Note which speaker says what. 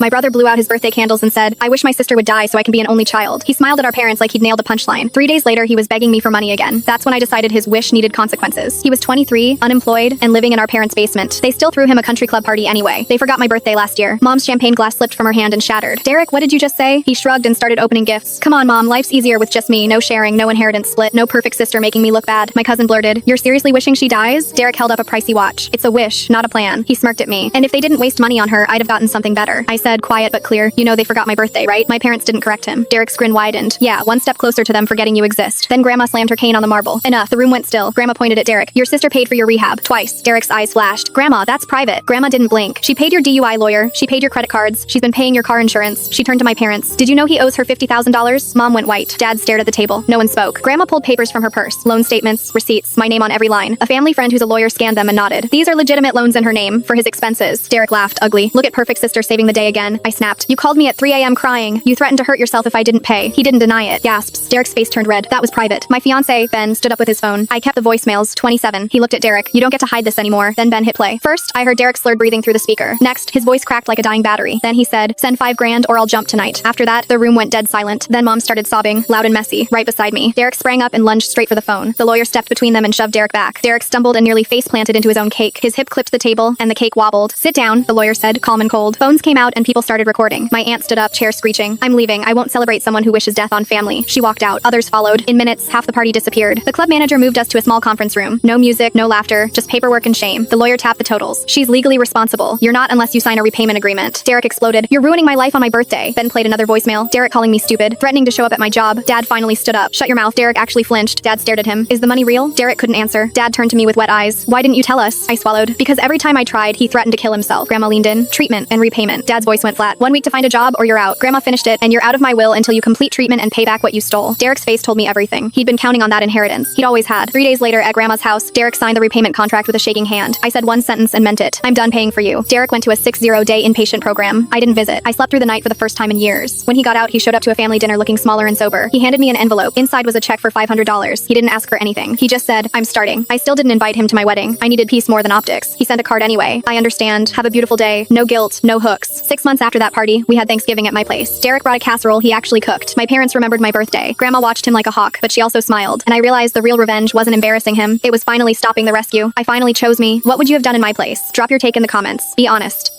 Speaker 1: My brother blew out his birthday candles and said, "I wish my sister would die so I can be an only child." He smiled at our parents like he'd nailed a punchline. 3 days later, he was begging me for money again. That's when I decided his wish needed consequences. He was 23, unemployed, and living in our parents' basement. They still threw him a country club party anyway. They forgot my birthday last year. Mom's champagne glass slipped from her hand and shattered. "Derek, what did you just say?" He shrugged and started opening gifts. "Come on, Mom, life's easier with just me. No sharing, no inheritance split, no perfect sister making me look bad." My cousin blurted, "You're seriously wishing she dies?" Derek held up a pricey watch. "It's a wish, not a plan." He smirked at me. "And if they didn't waste money on her, I'd have gotten something better." I said, quiet but clear, "You know they forgot my birthday, right?" My parents didn't correct him. Derek's grin widened. "Yeah, one step closer to them forgetting you exist." Then Grandma slammed her cane on the marble. "Enough." The room went still. Grandma pointed at Derek. "Your sister paid for your rehab. Twice." Derek's eyes flashed. "Grandma, that's private." Grandma didn't blink. "She paid your DUI lawyer. She paid your credit cards. She's been paying your car insurance." She turned to my parents. "Did you know he owes her $50,000? Mom went white. Dad stared at the table. No one spoke. Grandma pulled papers from her purse. Loan statements, receipts, my name on every line. A family friend who's a lawyer scanned them and nodded. "These are legitimate loans in her name, for his expenses." Derek laughed, ugly. "Look at perfect sister saving the day again." I snapped. "You called me at 3 a.m. crying. You threatened to hurt yourself if I didn't pay." He didn't deny it. Gasps. Derek's face turned red. "That was private." My fiance, Ben, stood up with his phone. I kept the voicemails. 27. He looked at Derek. "You don't get to hide this anymore." Then Ben hit play. First, I heard Derek slurred breathing through the speaker. Next, his voice cracked like a dying battery. Then he said, "Send 5 grand or I'll jump tonight." After that, the room went dead silent. Then Mom started sobbing, loud and messy, right beside me. Derek sprang up and lunged straight for the phone. The lawyer stepped between them and shoved Derek back. Derek stumbled and nearly face planted into his own cake. His hip clipped the table and the cake wobbled. "Sit down," the lawyer said, calm and cold. Phones came out and people started recording. My aunt stood up, chair screeching. "I'm leaving. I won't celebrate someone who wishes death on family." She walked out. Others followed. In minutes, half the party disappeared. The club manager moved us to a small conference room. No music, no laughter, just paperwork and shame. The lawyer tapped the totals. "She's legally responsible. You're not unless you sign a repayment agreement." Derek exploded. "You're ruining my life on my birthday." Ben played another voicemail. Derek calling me stupid, threatening to show up at my job. Dad finally stood up. "Shut your mouth." Derek actually flinched. Dad stared at him. "Is the money real?" Derek couldn't answer. Dad turned to me with wet eyes. "Why didn't you tell us?" I swallowed. "Because every time I tried, he threatened to kill himself." Grandma leaned in. "Treatment and repayment." Dad's voice went flat. "1 week to find a job or you're out." Grandma finished it. "And you're out of my will until you complete treatment and pay back what you stole." Derek's face told me everything. He'd been counting on that inheritance. He'd always had. 3 days later at Grandma's house, Derek signed the repayment contract with a shaking hand. I said one sentence and meant it. "I'm done paying for you." Derek went to a 60-day inpatient program. I didn't visit. I slept through the night for the first time in years. When he got out, he showed up to a family dinner looking smaller and sober. He handed me an envelope. Inside was a check for $500. He didn't ask for anything. He just said, "I'm starting." I still didn't invite him to my wedding. I needed peace more than optics. He sent a card anyway. "I understand. Have a beautiful day. No guilt, no hooks." 6 months after that party, we had Thanksgiving at my place. Derek brought a casserole he actually cooked. My parents remembered my birthday. Grandma watched him like a hawk, but she also smiled. And I realized the real revenge wasn't embarrassing him. It was finally stopping the rescue. I finally chose me. What would you have done in my place? Drop your take in the comments. Be honest.